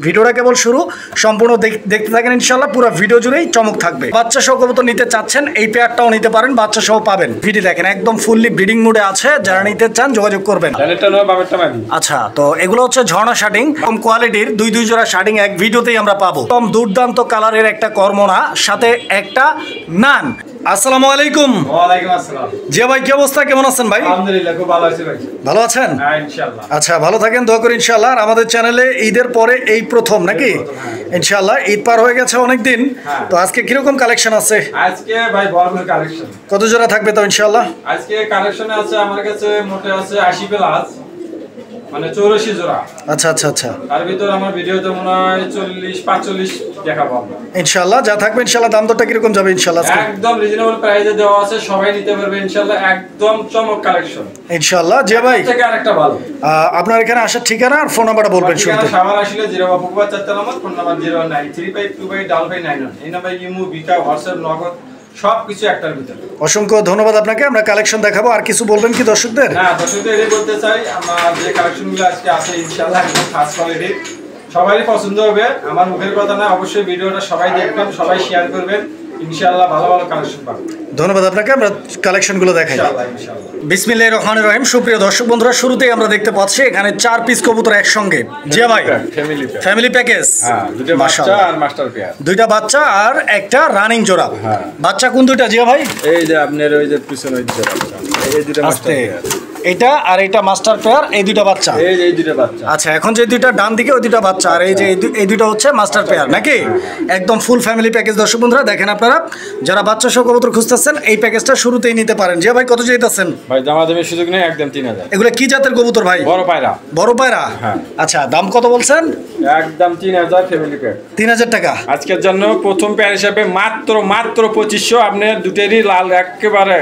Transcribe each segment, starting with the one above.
ভিডিওটা কেবল শুরু, সম্পূর্ণ দেখতে থাকেন ইনশাআল্লাহ। পুরো ভিডিও জুড়েই চমক থাকবে। বাচ্চা সহ কবুতর নিতে চাচ্ছেন এই পেয়ারটাও নিতে পারেন, বাচ্চা সহ পাবেন। ভিডিও দেখেন একদম ফুললি ব্রিডিং মুডে আছে, যারা নিতে চান যোগাযোগ করবেন। আচ্ছা, তো এগুলো হচ্ছে ঝর্ণা শার্টিং, কম কোয়ালিটির দুই জোড়া শার্টিং এক ভিডিওতেই আমরা পাবো। একদম দুর্দান্ত কালারের একটা কর্মনা, সাথে একটা নান। আসসালামু আলাইকুম। ওয়ালাইকুম আসসালাম। জিয়া ভাই, কি অবস্থা, কেমন আছেন ভাই? আলহামদুলিল্লাহ, খুব ভালো আছি ভাই। ভালো আছেন? হ্যাঁ, ইনশাআল্লাহ। আচ্ছা, ভালো থাকেন, দোয়া করি ইনশাআল্লাহ। আর আমাদের চ্যানেলে ঈদের পরে এই প্রথম নাকি? ইনশাআল্লাহ ঈদ পার হয়ে গেছে অনেক দিন, তো আজকে কিরকম কালেকশন আছে? আজকে ভাই ভরপুর কালেকশন। কত জোড়া থাকবে তো ইনশাআল্লাহ? আজকে কালেকশনে আছে আমার কাছে মোটে আছে 80 প্লাস, মানে 84 জোড়া। আচ্ছা আচ্ছা আচ্ছা, তার ভিতর আমার ভিডিওতে মনে হয় 40-45 দেখাবো আমরা ইনশাআল্লাহ। যা থাকবে ইনশাআল্লাহ। দাম দরটা কিরকম যাবে ইনশাআল্লাহ? একদম রিজনেবল প্রাইসে দেওয়া আছে, সবাই নিতে পারবে ইনশাআল্লাহ। একদম চমক কালেকশন ইনশাআল্লাহ। জিয়া ভাই, থেকে আরেকটা ভালো, আপনার এখানে আসার ঠিকানা আর ফোন নাম্বারটা বলবেন শুনতে। সাভার আসলে 0 নম্বর, ফোন নাম্বার 093525299। এই নাম্বারে ইমো, বিকাশ, হোয়াটসঅ্যাপ, নগদ সবকিছু একটার ভিতরে। অসংখ্য ধন্যবাদ আপনাকে। আমরা কালেকশন দেখাবো, আর কিছু বলবেন কি দর্শকদের? হ্যাঁ, দর্শকদের এটাই বলতে চাই, আমার যে কালেকশনগুলো আজকে আছে ইনশাআল্লাহ একদম ফার্স্ট কোয়ালিটি, সবারই পছন্দ হবে। আমার মুখের কথা না, অবশ্যই ভিডিওটা সবাই দেখবেন, সবাই শেয়ার করবেন, ইনশাআল্লাহ ভালো ভালো কালেকশন পাবেন। ধন্যবাদ আপনাকে। আমরা কালেকশনগুলো দেখাই ইনশাআল্লাহ। বিসমিল্লাহির রহমানির রহিম। সুপ্রিয় দর্শক বন্ধুরা, শুরুতেই আমরা দেখতে পাচ্ছি এখানে 4 পিস কবুতর একসঙ্গে। জিয়া ভাই, ফ্যামিলি প্যাকেজ। হ্যাঁ, দুটো বাচ্চা আর মাস্টার পেয়ার। দুইটা বাচ্চা আর একটা রানিং জোড়া। হ্যাঁ, বাচ্চা কোন দুইটা জিয়া ভাই? এই যে আপনার ওই যে পিছনে ওই দুটো বাচ্চা, এই দুটো মাস্টার পেয়ার। এটা আর এটা মাস্টার পেয়ার, এই দুইটা বাচ্চা। এই দুটো বাচ্চা। আচ্ছা, এখন যে দুইটা ডান দিকে ওই দুইটা বাচ্চা, আর এই যে এই দুইটা হচ্ছে মাস্টার পেয়ার নাকি? একদম ফুল ফ্যামিলি প্যাকেজ। দর্শক বন্ধুরা দেখেন, আপনারা যারা বাচ্চা সহ কবুতর খুঁজতেছেন এই প্যাকেজটা শুরুতেই নিতে পারেন। জিয়া ভাই, কত চাইতেছেন? ভাই দামাদামির সুযোগ নেই, একদম 3000। এগুলো কি জাতের কবুতর ভাই? বড় পায়রা। বড় পায়রা। হ্যাঁ। আচ্ছা, দাম কত বলছেন? একদম 3000 ফ্যামিলি প্যাক। 3000 টাকা আজকের জন্য প্রথম পেয়ার হিসাবে মাত্র 2500। আপনার দুটেরই লাল, একেবারে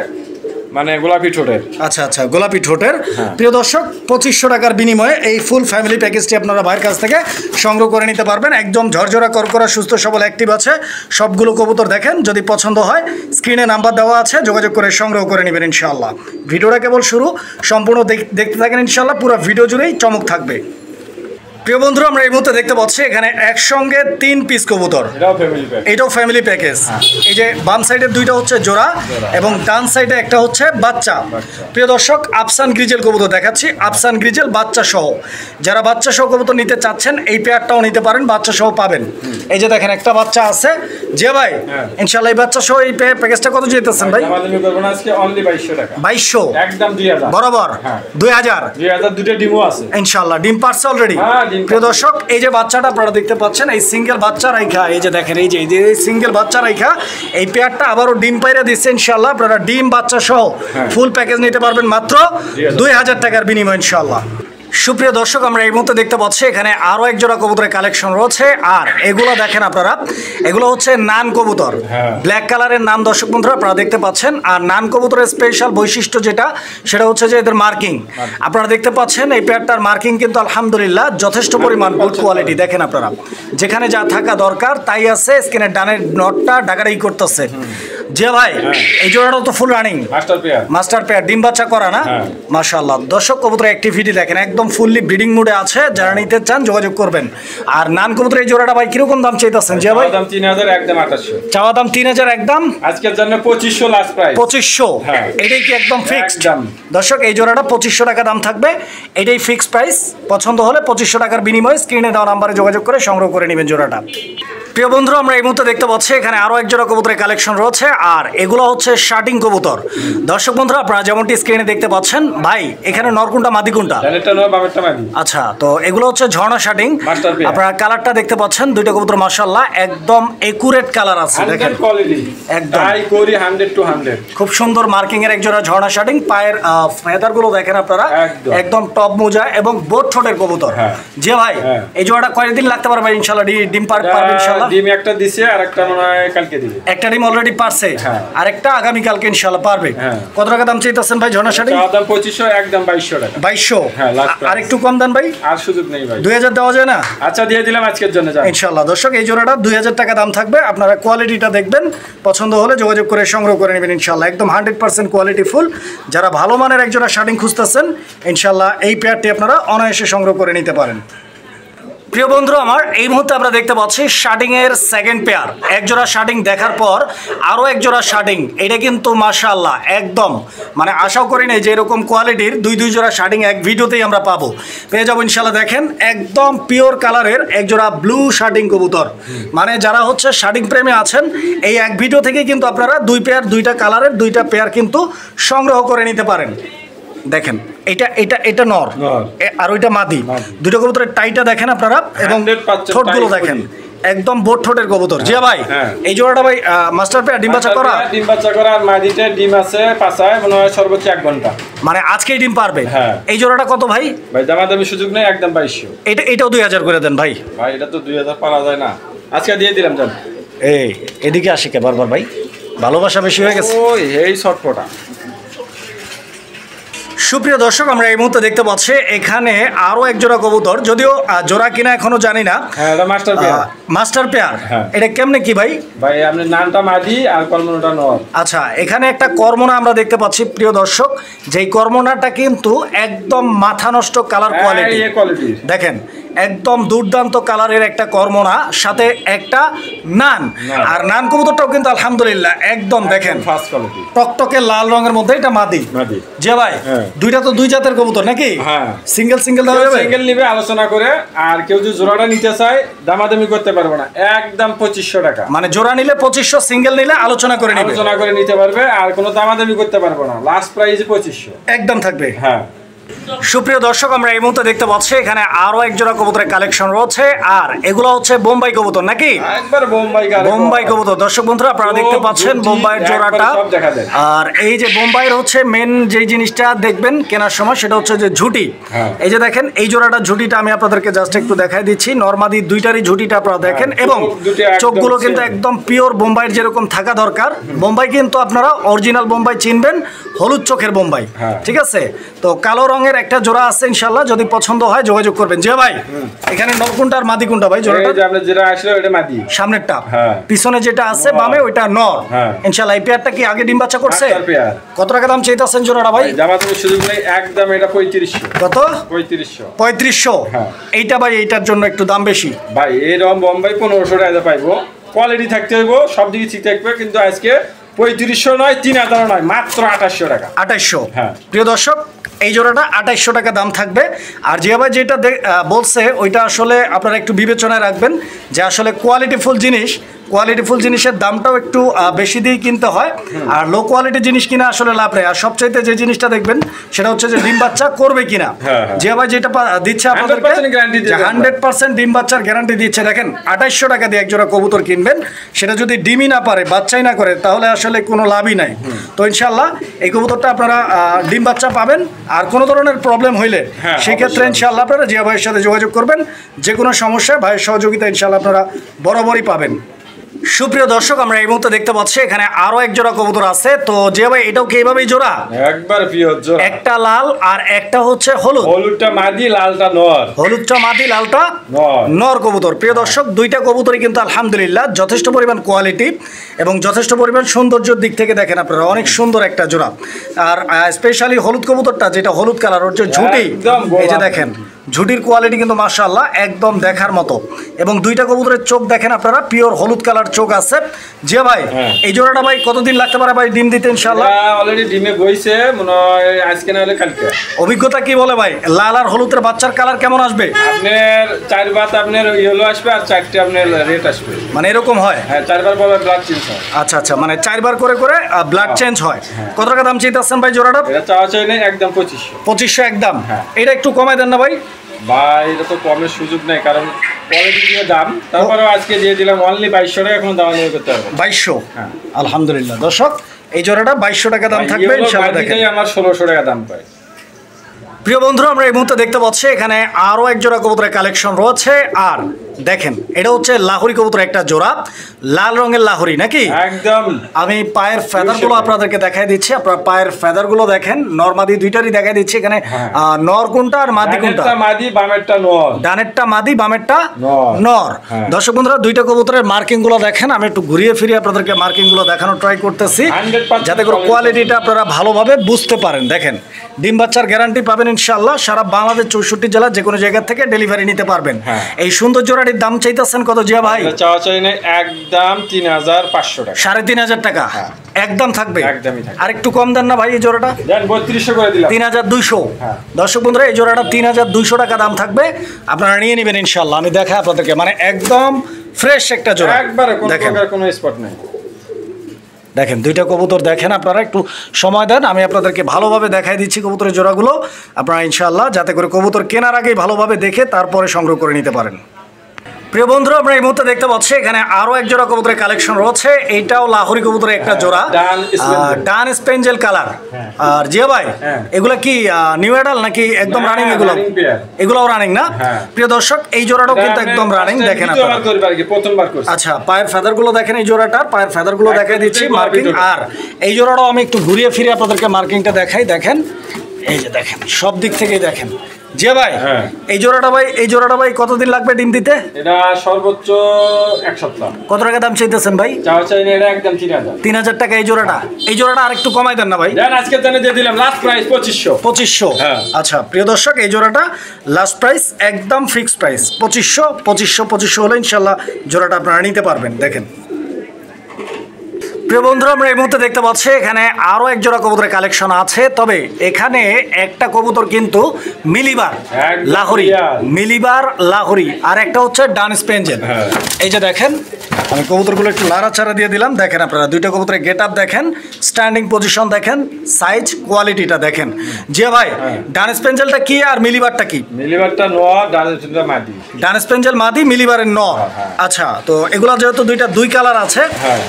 মানে গোলাপি ঠোঁটের। আচ্ছা আচ্ছা, গোলাপি ঠোঁটের। প্রিয় দর্শক, 2500 টাকার বিনিময়ে এই ফুল ফ্যামিলি প্যাকেজটি আপনারা ভাইয়ের কাছ থেকে সংগ্রহ করে নিতে পারবেন। একদম ঝরঝরা করকরা, সুস্থ সবল, অ্যাক্টিভ আছে সবগুলো কবুতর। দেখেন, যদি পছন্দ হয় স্ক্রিনে নাম্বার দেওয়া আছে, যোগাযোগ করে সংগ্রহ করে নেবেন ইনশাআল্লাহ। ভিডিওটা কেবল শুরু, সম্পূর্ণ দেখতে থাকেন ইনশাআল্লাহ। পুরো ভিডিও জুড়েই চমক থাকবে। প্রিয় বন্ধুরা, আমরা এই মুহূর্তে দেখতে পাচ্ছি এখানে একসঙ্গে 3 পিস কবুতর। এটাও ফ্যামিলি প্যাকেজ। এই যে বাম সাইডের দুইটা হচ্ছে জোড়া এবং ডান সাইডে একটা হচ্ছে বাচ্চা। প্রিয় দর্শক, আফসান গ্রিজেল কবুতর দেখাচ্ছি, আফসান গ্রিজেল বাচ্চা সহ। যারা বাচ্চা সহ কবুতর নিতে চাচ্ছেন এই পেয়ারটাও নিতে পারেন, বাচ্চা সহ পাবেন। এই যে দেখেন একটা বাচ্চা আছে। যে ভাই, ইনশাআল্লাহ এই বাচ্চা সহ এই প্যাকেজটা কত যেতেছেন ভাই? আমাদের করব না আজকে অনলি 2200 টাকা। 2200 একদম 2000 বরাবর। 2000 দুটো ডিমও আছে ইনশাআল্লাহ। ডিম পারছে অলরেডি। প্রিয় দর্শক, এই যে বাচ্চাটা আপনারা দেখতে পাচ্ছেন, এই সিঙ্গেল বাচ্চা রাইখা, এই যে দেখেন, এই যে সিঙ্গেল বাচ্চা রাইখা এই পেয়ারটা আবারও ডিম পাইরা দিচ্ছে ইনশাআল্লাহ। আপনারা ডিম বাচ্চা সহ ফুল প্যাকেজ নিতে পারবেন মাত্র 2000 টাকার বিনিময়ে ইনশাআল্লাহ। সুপ্রিয় দর্শক, আমরা এই মুহূর্তে দেখতে পাচ্ছি এখানে আরও এক জোড়া কবুতরের কালেকশন রয়েছে। আর এগুলো দেখেন আপনারা, এগুলো হচ্ছে নান কবুতর, ব্ল্যাক কালারের নান। দর্শক বন্ধুরা আপনারা দেখতে পাচ্ছেন। আর নান কবুতরের স্পেশাল বৈশিষ্ট্য যেটা, সেটা হচ্ছে যে এদের মার্কিং। আপনারা দেখতে পাচ্ছেন এই পেয়ারটার মার্কিং কিন্তু আলহামদুলিল্লাহ যথেষ্ট পরিমাণ গুড কোয়ালিটি। দেখেন আপনারা, যেখানে যা থাকা দরকার তাই আছে। স্ক্রিনের ডানের নটটা ডাকাডাকি করতেছে। যে ভাই, এই জোড়াটা তো ফুল রানিং মাস্টার পেয়ার, ডিম বাচ্চা করা না? মাশাআল্লাহ। দর্শক, কবুতরের অ্যাক্টিভিটি দেখেন, একদম ফুললি ব্রিডিং মুডে আছে। যারা নিতে চান যোগাযোগ করবেন। আর নান কবুতরের এই জোড়াটা ভাই কিরকম দাম চাইতেছেন? যে ভাই, দাম 3000, একদম 2800। চাওয়া দাম 3000 একদম। আজকের জন্য 2500 লাস্ট প্রাইস। 2500, এটাই কি একদম ফিক্সড? দর্শক, এই জোড়াটা 2500 টাকা দাম থাকবে, এটাই ফিক্সড প্রাইস। পছন্দ হলে 2500 টাকার বিনিময়ে স্ক্রিনে দেওয়া নাম্বারে যোগাযোগ করে সংগ্রহ করে নেবেন জোড়াটা। প্রিয় বন্ধুরা, আমরা এই মুহূর্তে দেখতে পাচ্ছি এখানে আরও এক জোড়া কবুতরের কালেকশন রয়েছে। আর এগুলো হচ্ছে শার্টিং কবুতর। দর্শক বন্ধুরা আপনারা যেমনটি স্ক্রিনে দেখতে পাচ্ছেন, ভাই এখানে নরকুন্টা মাদি কোনটা? আচ্ছা, তো এগুলো হচ্ছে ঝর্ণা শার্টিং। আপনারা কালারটা দেখতে পাচ্ছেন, দুইটা কবুতর মাশাআল্লাহ একদম একুরেট কালার আছে। দেখেন একদম খুব সুন্দর মার্কিং এর এক জোড়া ঝর্ণা শার্টিং। পায়ের ফেদার গুলো দেখেন আপনারা, একদম টপ মোজা এবং বোট ঠোঁটের কবুতর। যে ভাই, এই জোড়াটা কয়দিন লাগতে পারবে ইনশাআল্লাহ? ডিম পারবে ইনশাআল্লাহ। ডিম একটা দিছে, আর একটা মনে হয় কালকে দিবে। একটা ডিম অলরেডি পারছে, আর একটা আগামী কালকে ইনশাআল্লাহ পারবে। কত টাকা দাম চাইতেছেন ভাই ঝর্ণা শাড়ি? দাম 2500, একদম 2200 টাকা। 2200, আর একটু কম দেন ভাই। আর সুযোগ নেই ভাই। 2000 দেওয়া যায় না? আচ্ছা, দিয়ে দিলাম আজকের জন্য ইনশাআল্লাহ। দর্শক, এই জোড়াটা 2000 টাকা দাম থাকবে। আপনারা কোয়ালিটিটা দেখবেন, পছন্দ হলে যোগাযোগ করে সংগ্রহ করে নেবেন ইনশাআল্লাহ। একদম 100% কোয়ালিটি ফুল। যারা ভালো মানের এক জোড়া শার্টিং খুঁজতেছেন ইনশাআল্লাহ এই পেয়ারটি আপনারা অনায়াসে সংগ্রহ করে নিতে পারেন। প্রিয় বন্ধু আমার, এই মুহূর্তে আমরা দেখতে পাচ্ছি শার্টিং এর সেকেন্ড পেয়ার। এক জোড়া শার্টিং দেখার পর আরো এক জোড়া শার্টিং, এটা কিন্তু মাশাআল্লাহ একদম মানে আশাও করি নাই যে এরকম কোয়ালিটির দুই জোড়া শার্টিং এক ভিডিওতেই আমরা পাবো, পেয়ে যাবো ইনশাল্লাহ। দেখেন একদম পিওর কালারের এক জোড়া ব্লু শার্টিং কবুতর, মানে যারা হচ্ছে শার্টিং প্রেমী আছেন এই এক ভিডিও থেকেই কিন্তু আপনারা দুই পেয়ার, দুইটা কালারের দুইটা পেয়ার কিন্তু সংগ্রহ করে নিতে পারেন। দেখেন এটা এটা এটা নর আর ওইটা মাদি, দুটো কবুতরের টাইটা দেখেন আপনারা এবং ঠোঁটগুলো দেখেন একদম বোট ঠোঁটের কবুতর। জিয়া ভাই এই জোড়াটা ভাই মাস্টার পেয়ার ডিম বাচ্চা করা? ডিম বাচ্চা করা আর মাদিতে ডিম আছে পাছায় মনে হয় সর্বোচ্চ 1 ঘন্টা, মানে আজকেই ডিম পারবে। এই জোড়াটা কত ভাই? ভাই দামাদামি সুযোগ নেই, একদম 2200। এটাও 2000 করে দেন ভাই। ভাই এটা তো 2000 পারা যায় না, আজকে দিয়ে দিলাম জান। এদিকে আসে কে বারবার ভাই, ভালোবাসা বেশি হয়ে গেছে। ওই এই শর্টপটা। সুপ্রিয় দর্শক আমরা এই মুহূর্তে দেখতে পাচ্ছি এখানে আরো এক জোড়া কবুতর, যদিও জোড়া কিনা এখনো জানি না। হ্যাঁ এটা মাস্টার পেয়ার। মাস্টার পেয়ার, এটা কেমনে কি ভাই? ভাই আপনার নামটা মাদি আর কর্মনাটা নর। আচ্ছা এখানে একটা কর্মনা আমরা দেখতে পাচ্ছি প্রিয় দর্শক, যেই কর্মনাটা কিন্তু একদম মাথা নষ্ট কালার কোয়ালিটি। দেখেন একদম দুর্দান্ত কালারের একটা কর্মনা, সাথে একটা নান, আর নান কবুতরটাও কিন্তু আলহামদুলিল্লাহ একদম দেখেন ফার্স্ট কোয়ালিটি টকটকে লাল রঙের মধ্যে। এটা মাদি। জি ভাই দুইটা তো দুই জাতের কবুতর নাকি? হ্যাঁ সিঙ্গেল সিঙ্গেল দেওয়া যাবে? সিঙ্গেল নিবে আলোচনা করে, আর কেউ যদি জোড়াটা নিতে চায় দামাদামি করতে পারবে না, একদম 2500 টাকা। মানে জোড়া নিলে 2500, সিঙ্গেল নিলে আলোচনা করে নিতে পারবে, আর কোনো দামাদামি করতে পারবে না, লাস্ট প্রাইস 2500 একদম থাকবে। হ্যাঁ সুপ্রিয় দর্শক আমরা এই মুহূর্তে দেখতে পাচ্ছি এখানে আরো এক জোড়া কবুতরের কালেকশন রয়েছে, আর এগুলো হচ্ছে বোম্বাই কবুতর নাকি? একবার বোম্বাই কবুতর। দর্শক বন্ধুরা আপনারা দেখতে পাচ্ছেন বোম্বাইয়ের জোড়াটা, আর এই যে বোম্বাইয়ের হচ্ছে মেন যে জিনিসটা দেখবেন কেনার সময় সেটা হচ্ছে যে ঝুটি। এই যে দেখেন এই জোড়াটা ঝুটিটা আমি আপনাদেরকে জাস্ট একটু দেখাই দিচ্ছি, নরমাদি দুইটারই ঝুটিটা আপনারা দেখেন, এবং চোখগুলো কিন্তু একদম পিওর বোম্বাইয়ের যেরকম থাকা দরকার। বোম্বাই কিন্তু আপনারা অরিজিনাল বোম্বাই চিনবেন, হলুদ চোখের বোম্বাই, ঠিক আছে? তো কালো রঙের একটা জোড়া আছে, ইনশাআল্লাহ যদি পছন্দ হয় যোগাযোগ করবেন। জি ভাই এখানে নর কোনটা আর মাদি কোনটা ভাই? জোড়াটা যে আপনি যেটা আসলে ওটা মাদি, সামনেরটা, পিছনে যেটা আছে বামে ওইটা নর। ইনশাআল্লাহ এই পেয়ারটা কি আগে ডিম বাচ্চা করছে? কত টাকা দাম চাইতাছেন জোড়াটা ভাই? জামা তুমি সুযোগ নেই, একদম এটা 3500। কত? 3500। এইটা ভাই এইটার জন্য একটু দাম বেশি ভাই। এরকম বোম্বাই 1500 টাকা পাইবো, কোয়ালিটি থাকতে হইব, সব দিকে ঠিক থাকবে, কিন্তু আজকে 3500 নয়, 3000 নয়, মাত্র 2800 টাকা। 2800। প্রিয় দর্শক এই জোড়াটা 2800 টাকা দাম থাকবে। আর জিয়া ভাই যেটা বলছে ওইটা আসলে আপনারা একটু বিবেচনায় রাখবেন যে আসলে কোয়ালিটিফুল জিনিসের দামটাও একটু বেশি দিয়ে কিনতে হয়, আর লো কোয়ালিটির জিনিস কিনা আসলে লাভ নেই। আর সবচাইতে যে জিনিসটা দেখবেন সেটা হচ্ছে যে ডিম বাচ্চা করবে কিনা। জিয়া ভাই যেটা দিচ্ছে আপনাদেরকে 100% ডিম বাচ্চার গ্যারান্টি দিচ্ছে। দেখেন 2800 টাকা দিয়ে একজোড়া কবুতর কিনবেন, সেটা যদি ডিমই না পারে, বাচ্চাই না করে, তাহলে আসলে কোনো লাভই নাই। তো ইনশাল্লাহ এই কবুতরটা আপনারা ডিম বাচ্চা পাবেন, আর কোনো ধরনের প্রবলেম হইলে সেক্ষেত্রে ইনশাআল্লাহ আপনারা জিয়া ভাইয়ের সাথে যোগাযোগ করবেন, যে কোনো সমস্যায় ভাইয়ের সহযোগিতা ইনশাআল্লাহ আপনারা বরাবরই পাবেন। সুপ্রিয় দর্শক আমরা এই মুহূর্তে দেখতে পাচ্ছি এখানে আরো এক জোড়া কবুতর আছে। তো জিয়া ভাই এটাও কি এইভাবেই জোড়া? একবার পিওর জোড়া, একটা লাল আর একটা হচ্ছে হলুদ। হলুদটা মাদি, লালটা নর। হলুদটা মাদি, লালটা নর কবুতর। প্রিয় দর্শক দুইটা কবুতরই কিন্তু আলহামদুলিল্লাহ যথেষ্ট পরিমাণ কোয়ালিটি এবং যথেষ্ট পরিমাণ সৌন্দর্যের দিক থেকে দেখেন আপনারা অনেক সুন্দর একটা জোড়া। আর স্পেশালি হলুদ কবুতরটা যেটা হলুদ কালার, ওর যে ঝুটি, এই যে দেখেন ঝুটির কোয়ালিটি কিন্তু মাশাআল্লাহ একদম দেখার মতো, এবং দুইটা কবুতরের চোখ দেখেন আপনারা পিওর হলুদ কালার চোখ আছে। যে ভাই এই জোড়াটা ভাই কতদিন লাগতে পারে ভাই ডিম দিতে? ইনশাআল্লাহ অলরেডি ডিমে বইছে, মনে হয় আজকে না হলে কালকে। অভিজ্ঞতা কি বলে ভাই, লাল আর হলুদের বাচ্চার কালার কেমন আসবে? আপনার 4 বার আপনার ইয়েলো আসবে আর 4টে আপনার রেড আসবে, মানে এরকম হয়? হ্যাঁ 4 বার পরে ব্লাড চেঞ্জ হয়। আচ্ছা আচ্ছা, মানে 4 বার করে করে ব্লাড চেঞ্জ হয়। কত টাকা দাম চাইতেছেন ভাই জোড়াটা? এটা চাওয়া চাই না, একদম 2500 একদম। এটা একটু কমাই দেন না ভাই? ভাই এটা তো কমের সুযোগ নাই, কারণ কোয়ালিটি দিয়ে দাম, তারপরে আজকে দিয়ে দিলাম অনলি 2200 টাকা, এখন দাম নিয়ে করতে হবে 2200। আলহামদুলিল্লাহ দর্শক এই জোড়াটা 2200 টাকা দাম থাকবে ইনশাআল্লাহ। দেখেন আমার 1600 টাকা দাম পাই। প্রিয় বন্ধুরা আমরা এই মুহূর্তে দেখতে পাচ্ছি এখানে আরো এক জোড়া কবুতরের কালেকশন রয়েছে, আর দেখেন এটা হচ্ছে লাহোরি কবুতর একটা জোড়া, লাল রঙের লাহোরি নাকি? একদম। আমি পায়ের ফেদারগুলো আপনাদেরকে দেখাই দিচ্ছি, আপনারা পায়ের ফেদারগুলো দেখেন, নর মাদি দুইটারই দেখাই দিচ্ছি। এখানে নর কোনটা আর মাদি কোনটা? মাদি, বামেরটা নর। ডানেরটা মাদি, বামেরটা নর। দর্শক বন্ধুরা দুইটা কবুতরের মার্কিং গুলো দেখেন, আমি একটু ঘুরিয়ে ফিরিয়ে আপনাদেরকে মার্কিং গুলো দেখানোর ট্রাই করতেছি যাতে করে কোয়ালিটিটা আপনারা ভালোভাবে বুঝতে পারেন। দেখেন ডিম বাচ্চার গ্যারান্টি পাবেন ইনশাআল্লাহ, সারা বাংলাদেশ 64 জেলা যে কোনো জায়গা থেকে ডেলিভারি নিতে পারবেন। এই সুন্দর জোড়াটির দাম চাইতেছেন কত জিয়া ভাই? চাওয়া চাই না, একদম 3500 টাকা। 3500 টাকা একদম থাকবে, একদমই থাকবে। আর একটু কম দেন না ভাই? এই জোড়াটা দেন 3200 করে দিলাম। 3200। দর্শক বন্ধুরা এই জোড়াটা 3200 টাকা দাম থাকবে, আপনারা নিয়ে নেবেন ইনশাআল্লাহ। আমি দেখাই আপনাদেরকে, মানে একদম ফ্রেশ একটা জোড়া, একবারে কোনো প্রকার কোনো স্পট নেই। দেখেন দুইটা কবুতর দেখেন, আপনারা একটু সময় দেন, আমি আপনাদেরকে ভালোভাবে দেখাই দিচ্ছি কবুতরের জোড়াগুলো, আপনারা ইনশাআল্লাহ যাতে করে কবুতর কেনার আগেই ভালোভাবে দেখে তারপরে সংগ্রহ করে নিতে পারেন। প্রিয় বন্ধুরা আমরা এই মুহূর্তে দেখতে পাচ্ছি এখানে আরো এক জোড়া কবুতরের কালেকশন রয়েছে। এইটাও লাহোরি কবুতরের একটা জোড়া, ডান স্পেঞ্জেল কালার। আর জিয়া ভাই এগুলা কি নিউ অ্যাডাল নাকি একদম রানিং? এগুলোও রানিং না? প্রিয় দর্শক এই জোড়াটাও কিন্তু একদম রানিং, দেখেন আপনারা। আচ্ছা পায়ের ফেদার গুলো দেখেন, এই জোড়াটার পায়ের ফেদার গুলো দেখাই দিচ্ছি মার্কিং। আর এই জোড়াটাও আমি একটু ঘুরিয়ে ফিরে আপনাদেরকে মার্কিংটা দেখাই। দেখেন এই যে দেখেন সব দিক থেকেই দেখেন। জি ভাই এই জোড়াটা ভাই কতদিন লাগবে ডিম দিতে? এটা সর্বোচ্চ এক সপ্তাহ। কত টাকা দাম চাইতেছেন ভাই? চাওয়া চাই না, এটা একদম 3000। 3000 টাকা এই জোড়াটা। এই জোড়াটা আরেকটু কমাই দেন না ভাই? দেন আজকে জানে দিয়ে দিলাম লাস্ট প্রাইস 2500। 2500। আচ্ছা প্রিয় দর্শক এই জোড়াটা লাস্ট প্রাইস একদম ফিক্সড প্রাইস 2500 হলে ইনশাআল্লাহ জোড়াটা আপনারা নিতে পারবেন। দেখেন প্রিয় বন্ধুরা আমরা এই মুহূর্তে দেখতে পাচ্ছি এখানে আরো এক জোড়া কবুতরের কালেকশন আছে, তবে এখানে একটা কবুতর কিন্তু মিলিবার লাহোরি, মিলিবার লাহোরি, আর একটা হচ্ছে ডান স্পেঞ্জেল। এই যে দেখেন আমি কবুতরগুলো একটু লাড়াচাড়া দিয়ে দিলাম, দেখেন আপনারা দুইটা কবুতরের গেট আপ দেখেন, স্ট্যান্ডিং পজিশন দেখেন, সাইজ কোয়ালিটিটা দেখেন। জি ভাই ডান স্পেঞ্জেলটা কি আর মিলিবারটা কি? মিলিবারটা নর, ডান স্পেঞ্জেল মাদি। ডান স্পেঞ্জেল মাদি, মিলিবারের নর। আচ্ছা তো এগুলা যেহেতু দুই কালার আছে,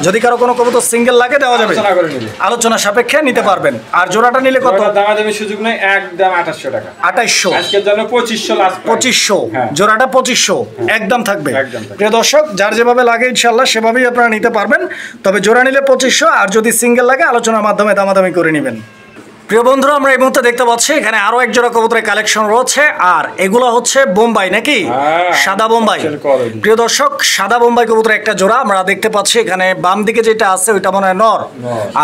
যদি কারো কোনো কবুতর সিঙ্গেল লাগে দেওয়া যাবে, আলোচনা সাপেক্ষে নিতে পারবেন। আর জোড়াটা নিলে কত? দামাদামি সুযোগ নেই, একদম 2800 টাকা। 2800 আজকের জন্য 2500 লাস্ট। 2500 জোড়াটা 2500 একদম থাকবে। প্রিয় দর্শক যার যেভাবে লাগে ইনশাআল্লাহ সেভাবেই আপনারা নিতে পারবেন, তবে জোড়া নিলে 2500, আর যদি সিঙ্গেল লাগে আলোচনার মাধ্যমে দামাদামি করে নেবেন। প্রিয় বন্ধুরা আমরা এই মুহূর্তে দেখতে পাচ্ছি এখানে আরো এক জোড়া কবুতরের কালেকশন রয়েছে, আর এগুলো হচ্ছে বোম্বাই নাকি? সাদা বোম্বাই। প্রিয় দর্শক সাদা বোম্বাই কবুতরের একটা জোড়া আমরা দেখতে পাচ্ছি। এখানে বাম দিকে যেটা আছে ওইটা মনে হয় নর,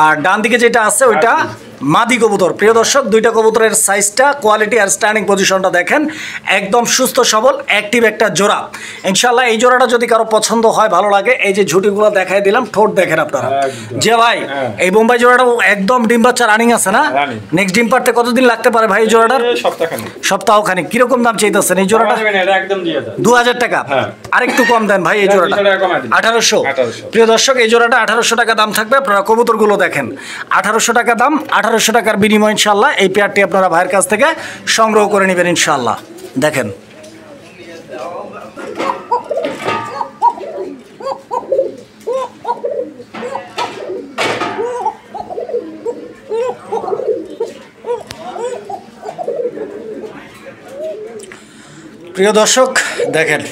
আর ডান দিকে যেটা আছে ওইটা মাদি কবুতর। প্রিয় দর্শক দুইটা কবুতরের সাইজটা, কোয়ালিটি আর স্ট্যান্ডিং পজিশনটা দেখেন, একদম সুস্থ সবল অ্যাক্টিভ একটা জোড়া। ইনশাআল্লাহ এই জোড়াটা যদি কারো পছন্দ হয় ভালো লাগে, এই যে ঝুটিগুলো দেখাই দিলাম, ঠোঁট দেখেন আপনারা। যে ভাই এই বোম্বাই জোড়াটা একদম ডিম বাচ্চা রানিং আছে না? নেক্সট ডিম পারতে কতদিন লাগতে পারে ভাই এই জোড়াটার? সপ্তাহখানিক। কিরকম দাম চাইতেছেন এই জোড়াটা? 2000 টাকা। আরেকটু কম দেন ভাই এই জোড়াটা 1800। প্রিয় দর্শক এই জোড়াটা 1800 টাকা দাম থাকবে। আপনারা কবুতরগুলো দেখেন 1800 টাকা দাম, 1800 টাকার বিনিময় ইনশাআল্লাহ এই পেয়ারটি আপনারা ভাইয়ের কাছ থেকে সংগ্রহ করে নেবেন ইনশাআল্লাহ। দেখেন প্রিয় দর্শক দেখেন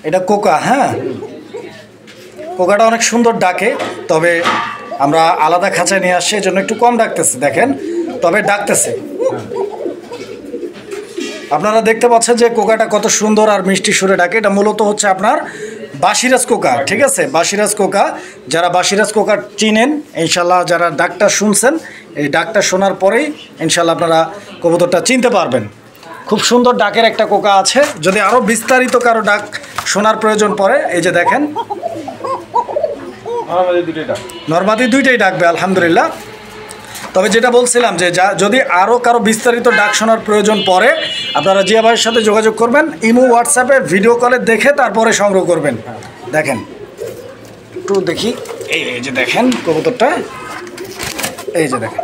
এটা কোকা। হ্যাঁ কোকাটা অনেক সুন্দর ডাকে, তবে আমরা আলাদা খাঁচায় নিয়ে আসছি এজন্য একটু কম ডাকতেছে, দেখেন তবে ডাকতেছে। আপনারা দেখতে পাচ্ছেন যে কোকাটা কত সুন্দর আর মিষ্টি সুরে ডাকে। এটা মূলত হচ্ছে আপনার বাসিরাজ কোকা, ঠিক আছে? বাসিরাজ কোকা, যারা বাসিরাজ কোকা চিনেন ইনশাল্লাহ, যারা ডাকটা শুনছেন, এই ডাকটা শোনার পরেই ইনশাল্লাহ আপনারা কবুতরটা চিনতে পারবেন। খুব সুন্দর ডাকের একটা কোকা আছে। যদি আরও বিস্তারিত কারো ডাক শোনার প্রয়োজন পড়ে, এই যে দেখেন নরমাদি দুইটাই ডাকবে আলহামদুলিল্লাহ। তবে যেটা বলছিলাম যে যদি আরও কারো বিস্তারিত ডাক শোনার প্রয়োজন পড়ে, আপনারা জিয়া ভাইয়ের সাথে যোগাযোগ করবেন, ইমো হোয়াটসঅ্যাপে ভিডিও কলে দেখে তারপরে সংগ্রহ করবেন। দেখেন একটু দেখি, এই যে দেখেন কবুতরটা, এই যে দেখেন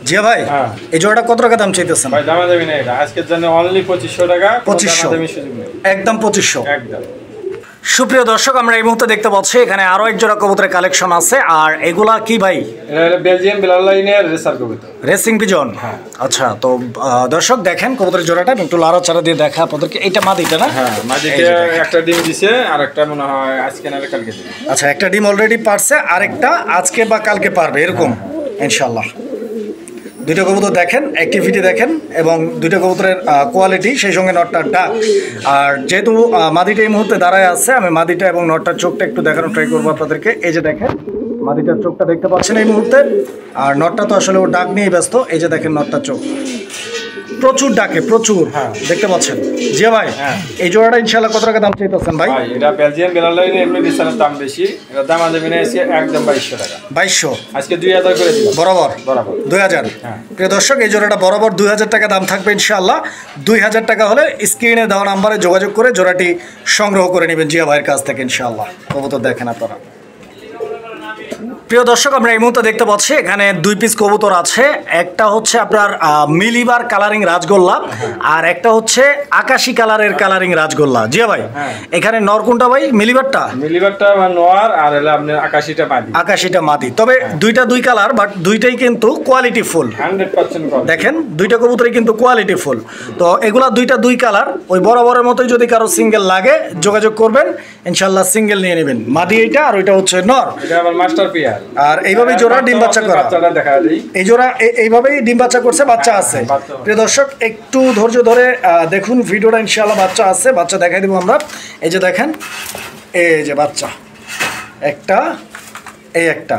জিয়া ভাই এই জোড়াটা কত টাকা দাম চাইতেছেন? ভাই দামা দেবেন না, এটা আজকের জন্য অনলি 2500 টাকা। 2500 একদম 2500 একদম। সুপ্রিয় দর্শক, আমরা এই মুহূর্তে দেখতে পাচ্ছি এখানে আরো এক জোড়া কবুতরের কালেকশন আছে। আর এগুলা কি ভাই? এটা বেলজিয়াম ব্লাড লাইনের রেসার কবুতর, রেসিং পিজন। হ্যাঁ আচ্ছা, তো দর্শক দেখেন কবুতরের জোড়াটা একটু লাড়াচাড়া দিয়ে দেখা আপনাদেরকে। এটা মাদিটা না? হ্যাঁ মাদিটা একটা ডিম দিছে, আর একটা মনে হয় আজকে না কালকে দিবে। আচ্ছা, একটা ডিম অলরেডি পারছে, আরেকটা আজকে বা কালকে পারবে এরকম ইনশাআল্লাহ। দুইটা কবুতর দেখেন, অ্যাক্টিভিটি দেখেন এবং দুইটা কবুতরের কোয়ালিটি, সেই সঙ্গে নটটার ডাক। আর যেহেতু মাদিটা এই মুহূর্তে দাঁড়ায় আছে, আমি মাদিটা এবং নটটার চোখটা একটু দেখানোর ট্রাই করবো আপনাদেরকে। এই যে দেখেন মাদিটার চোখটা দেখতে পাচ্ছেন এই মুহূর্তে, আর নটটা তো আসলে ও ডাক নিয়ে ব্যস্ত। এই যে দেখেন নটটার চোখ প্রচুর ডাকে, প্রচুর। হ্যাঁ দেখতে পাচ্ছেন। জি ভাই, এই জোড়াটা ইনশাআল্লাহ কত টাকা দাম চাইতেছেন ভাই? এটা বেলজিয়াম ব্লাড লাইনের এমনি রিসারের দাম বেশি, এটা দাম দেবেন একদম 2200 টাকা। 2200 আজকে 2000 করে দিলাম। বরাবর বরাবর 2000। প্রিয় দর্শক, এই জোড়াটা বরাবর 2000 টাকা দাম থাকবে ইনশাআল্লাহ। 2000 টাকা হলে স্ক্রিনে দেওয়া নাম্বারে যোগাযোগ করে জোড়াটি সংগ্রহ করে নেবেন জিয়া ভাইয়ের কাছ থেকে ইনশাআল্লাহ। কবুতর দেখেন আপনারা। প্রিয় দর্শক, আমরা এই মুহূর্তে দেখতে পাচ্ছি এখানে দুই পিস কবুতর আছে। একটা হচ্ছে আপনার মিলিবার কালারিং রাজগোল্লা, আর একটা হচ্ছে আকাশি কালারের কালারিং রাজগোল্লা। জিয়া ভাই, এখানে নর কোনটা ভাই? মিলিবারটা? মিলিবারটা নর, আর হলো আপনার আকাশিটা মাদি। আকাশিটা মাদি, তবে দুইটা দুই কালার, বাট দুইটাই কিন্তু কোয়ালিটি ফুল। 100% দেখেন দুইটা কবুতরই কিন্তু কোয়ালিটি ফুল। তো এগুলা দুইটা দুই কালার, ওই বরাবরের মতোই। যদি কারো সিঙ্গেল লাগে যোগাযোগ করবেন ইনশাআল্লাহ, সিঙ্গেল নিয়ে নেবেন। মাদি এইটা, আর ওইটা হচ্ছে নর। এটা আমার মাস্টার পেয়ার। আর এইভাবেই জোড়া ডিম বাচ্চা করা। এই জোড়া এইভাবেই ডিম বাচ্চা করছে, বাচ্চা আছে। প্রিয় দর্শক, একটু ধৈর্য ধরে দেখুন ভিডিওটা, ইনশাআল্লাহ বাচ্চা আছে। বাচ্চা দেখাই দেবো আমরা। এই যে দেখেন, এই যে বাচ্চা একটা, এই একটা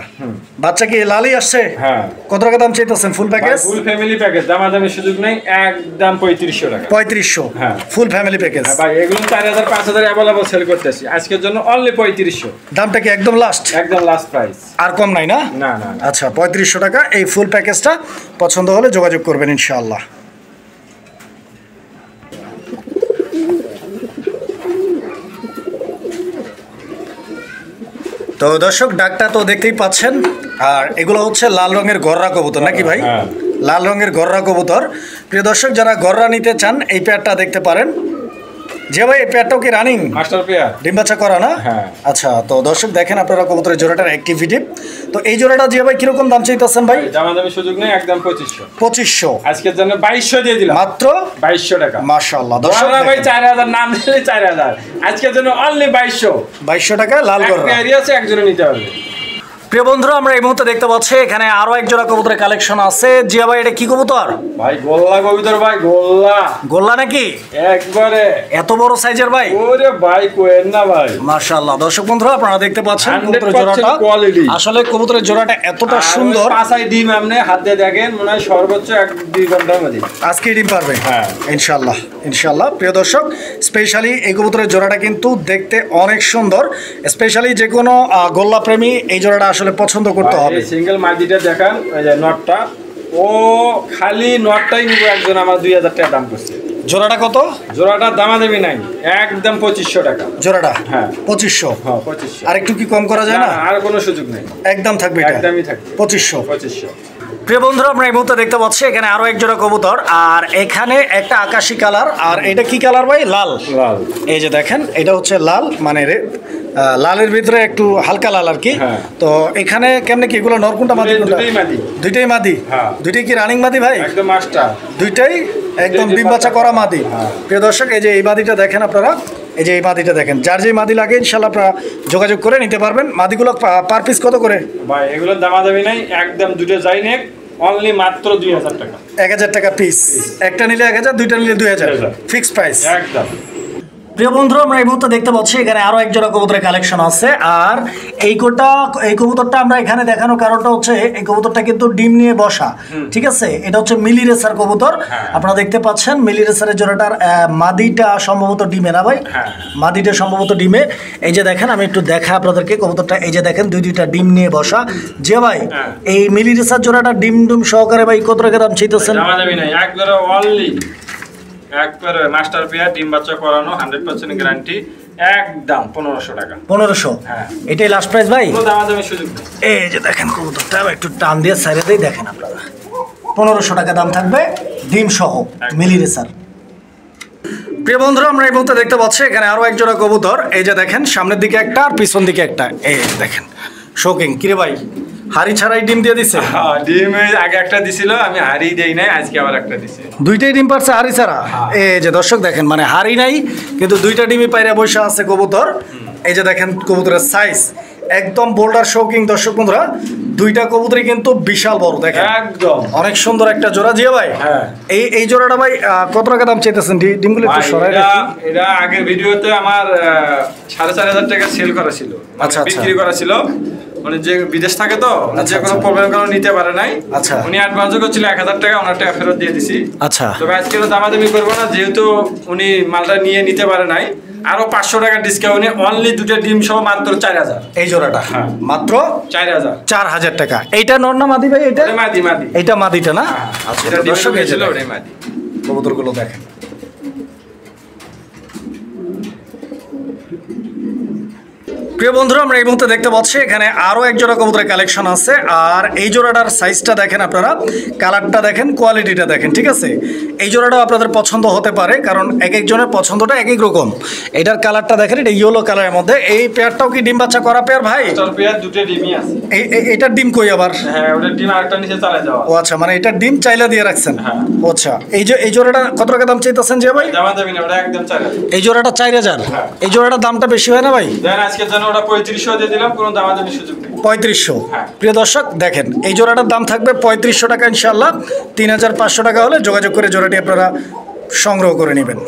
বাচ্চা। কি লালই আসছে? হ্যাঁ। কত টাকা দাম চাইতেছেন full package? Full family package দামাদামি সুযোগ নেই, একদম 3500 টাকা। 3500? হ্যাঁ, ফুল ফ্যামিলি প্যাকেজ। ভাই এগুলো 4000 5000 अवेलेबल সেল করতেছি, আজকের জন্য অনলি 3500। দামটা কি একদম লাস্ট? একদম লাস্ট প্রাইস, আর কম নাই না? না না। আচ্ছা, 3500 টাকা এই ফুল প্যাকেজটা। পছন্দ হলে যোগাযোগ করবেন ইনশাআল্লাহ। তো দর্শক, ডাকটা তো দেখতেই পাচ্ছেন। আর এগুলো হচ্ছে লাল রঙের গররা কবুতর নাকি ভাই? লাল রঙের গররা কবুতর। প্রিয় দর্শক, যারা গররা নিতে চান এই পেয়ারটা দেখতে পারেন। যে ভাই, এই পেয়ারটাও কি রানিং? মাস্টার পেয়ার, ডিম বাচ্চা করা না? আচ্ছা, তো দর্শক দেখেন আপনারা কবুতরের জোড়াটার অ্যাক্টিভিটি। তো এই জোড়াটা যে ভাই কিরকম দাম চাইতেছেন ভাই? দামাদামি সুযোগ নেই, একদম 2500। 2500? আজকের জন্য 2200 দিয়ে দিলাম, মাত্র 2200 টাকা। মাশাআল্লাহ। দর্শক ভাই 4000 নাম দিলে 4000, আজকের জন্য অনলি 2200 টাকা লাল গররা। এরিয়া আছে, একজনে নিতে পারবে। প্রিয় বন্ধুরা, আমরা এই মুহূর্তে দেখতে পাচ্ছি এখানে আরো এক জোড়া কবুতরের কালেকশন আছে। জিয়া ভাই, এটা কি কবুতর ভাই? গোল্লা কবুতর ভাই, গোল্লা। গোল্লা নাকি? একবারে এত বড় সাইজের ভাই? ওরে ভাই কোয়েন না ভাই। মাশাআল্লাহ। দর্শক বন্ধুরা, আপনারা দেখতে পাচ্ছেন কবুতরের জোড়াটা, আসলে কবুতরের জোড়াটা এতটা সুন্দর। পাঁচাই ডিম আপনি হাত দিয়ে দেখেন, মনে হয় সর্বোচ্চ 1-2 ঘন্টার মধ্যে আজকে ডিম পারবে। হ্যাঁ ইনশাআল্লাহ, ইনশাআল্লাহ। প্রিয় দর্শক, স্পেশালি এই কবুতরের জোড়াটা কিন্তু দেখতে অনেক সুন্দর। স্পেশালি যে কোনো গোল্লা প্রেমী এই জোড়াটা আসলে পছন্দ করতে হবে। সিঙ্গেল মাদিটা দেখান, ওই যে নটটা, ও খালি নটটাই নিব একজন, আমার 2000 টাকা দাম করছে। জোড়াটা কত? জোড়াটা দামাদামি নাই, একদম 2500 টাকা জোড়াটা। হ্যাঁ 2500। হ্যাঁ 2500। আর একটু কি কম করা যায় না? আর কোনো সুযোগ নেই, একদম থাকবে, একদমই থাকবে 2500। প্রিয় বন্ধুরা, আমরা এই মুহূর্তে দেখতে পাচ্ছি এখানে আরো এক জোড়া কবুতর। আর এখানে একটা আকাশি কালার, আর এটা কি কালার ভাই? লাল। লাল। এই যে দেখেন, এটা হচ্ছে লাল, মানে লালের ভিতরে একটু হালকা লাল আর কি। তো এখানে কেমনে কি এগুলো নর কোনটা মাদি কোনটা? দুইটাই মাদি। দুইটাই মাদি? দুইটাই কি রানিং মাদি ভাই? একদম মাস্টার, দুইটাই একদম ডিম বাচ্চা করা মাদি। প্রিয় দর্শক, এই যে এই মাদিটা দেখেন আপনারা, এই যে এই মাদিটা দেখেন। যার যে মাদি লাগে ইনশাআল্লাহ আপনারা যোগাযোগ করে নিতে পারবেন। মাদিগুলো পার পিস কত করে ভাই? এগুলোর দামাদামি নাই, একদম দুটো যাই নেক, অনলি মাত্র 2000 টাকা। 1000 টাকা পিস। একটা নিলে 1000, দুইটা নিলে 2000, ফিক্সড প্রাইস একদম। প্রিয় বন্ধুরা, আমরা এই মুহূর্তে দেখতে পাচ্ছি এখানে আরো এক জোড়া কবুতরের কালেকশন আছে। আর এই কবুতরটা আমরা এখানে দেখানোর কারণটা হচ্ছে এই কবুতরটা কিন্তু ডিম নিয়ে বসা, ঠিক আছে? এটা হচ্ছে মিলি রেসার কবুতর। আপনারা দেখতে পাচ্ছেন মিলি রেসারের জোড়াটার মাদিটা সম্ভবত ডিমে না ভাই? মাদিটা সম্ভবত ডিমে। এই যে দেখেন, আমি একটু দেখা আপনাদেরকে কবুতরটা। এই যে দেখেন, দুইটা ডিম নিয়ে বসা। যে ভাই, এই মিলি রেসার জোড়াটা ডিম সহকারে ভাই কত টাকা দাম চাইতেছেন? একবারে অনলি একবারে মাস্টার পেয়ার, ডিম বাচ্চা করানো, 100% গ্যারান্টি, একদম 1500 টাকা। 1500? হ্যাঁ, এটাই লাস্ট প্রাইস ভাই। কোনো দামাদামি সুযোগ নেই। এই যে দেখেন কবুতরটা, একটু টান দিয়ে সাইডে দিয়ে দেখেন আপনারা। 1500 টাকা দাম থাকবে ডিম সহ, মিলি রেসার। প্রিয় বন্ধুরা, আমরা এই মুহূর্তে দেখতে পাচ্ছি এখানে আরো এক জোড়া কবুতর। এই যে দেখেন, সামনের দিকে একটা আর পিছন দিকে একটা। এই দেখেন শৌকিং, কিরে ভাই হাড়ি ছাড়াই ডিম দিয়ে দিছে? ডিম আগে একটা দিছিল, আমি হাড়ি দেই নাই, আজকে আবার একটা দিছে। দুইটাই ডিম পারছে হাড়ি ছাড়া। এই যে দর্শক দেখেন, মানে হাড়ি নাই কিন্তু দুইটা ডিমই পাইরা বসে আছে কবুতর। এই যে দেখেন কবুতরের সাইজ একদম বোল্ডার শৌকিং। দর্শক বন্ধুরা, দুইটা কবুতরই কিন্তু বিশাল বড়, দেখেন একদম অনেক সুন্দর একটা জোড়া। জিয়া ভাই, হ্যাঁ, এই জোড়াটা ভাই কত টাকা দাম চাইতেছেন? ডিমগুলো একটু সরাই রাখি। এটা আগের ভিডিওতে আমার 4,500 টাকা সেল করা ছিল, আচ্ছা, বিক্রি করা ছিল। মানে যে বিদেশ থাকে তো, যে কোনো প্রবলেম কারণে নিতে পারে নাই। আচ্ছা, উনি অ্যাডভান্সও করছিল 1,000 টাকা, ওনার টাকা ফেরত দিয়ে দিছি। আচ্ছা, তবে আজকে দামাদামি করবো না, যেহেতু উনি মালটা নিয়ে নিতে পারে নাই। আরো 500 টাকা ডিসকাউন্টে অনলি দুটো ডিম সহ মাত্র 4,000 এই জোড়াটা। হ্যাঁ, মাত্র 4,000 টাকা। এইটা নর না মাদি ভাই? এটা মাদি। এইটা মাদিটা না? আচ্ছা, এটা দর্শক এই যে ছিল দেখেন, ওটাই মাদি। কবুতরগুলো দেখেন। প্রিয় বন্ধুরা, আমরা এই মুহূর্তে দেখতে পাচ্ছি এখানে আরো এক জোড়া কবুতরের কালেকশন আছে। আর এই জোড়াটার সাইজটা দেখেন আপনারা, কালারটা দেখেন, কোয়ালিটিটা দেখেন, ঠিক আছে? এই জোড়াটাও আপনাদের পছন্দ হতে পারে, কারণ এক একজনের পছন্দটা এক এক রকম। এটার কালারটা দেখেন, এটা ইয়েলো কালারের মধ্যে। এই পেয়ারটাও কি ডিম বাচ্চা করা পেয়ার ভাই? এটার পেয়ার দুটো ডিমই আছে। এটার ডিম কই আবার? হ্যাঁ, ওটার ডিম আরেকটা নিচে চালা যাওয়া। ও আচ্ছা, মানে এটার ডিম চাইলা দিয়ে রাখছেন। হ্যাঁ। ও আচ্ছা, এই জোড়াটা কত টাকা দাম চাইতেছেন যে ভাই? দামাদামি না, ওটা একদম 4,000। এই জোড়াটা 4,000। হ্যাঁ। এই জোড়াটার দামটা বেশি হয় না ভাই? দেন আজকের জন্য ওটা 3500 দিয়ে দিলাম, কোনো দামাদামি সুযোগ নেই। 3500। হ্যাঁ। প্রিয় দর্শক দেখেন, এই জোড়াটার দাম থাকবে 3500 টাকা ইনশাল্লাহ। 3,500 টাকা হলে যোগাযোগ করে জোড়াটি আপনারা সংগ্রহ করে নেবেন।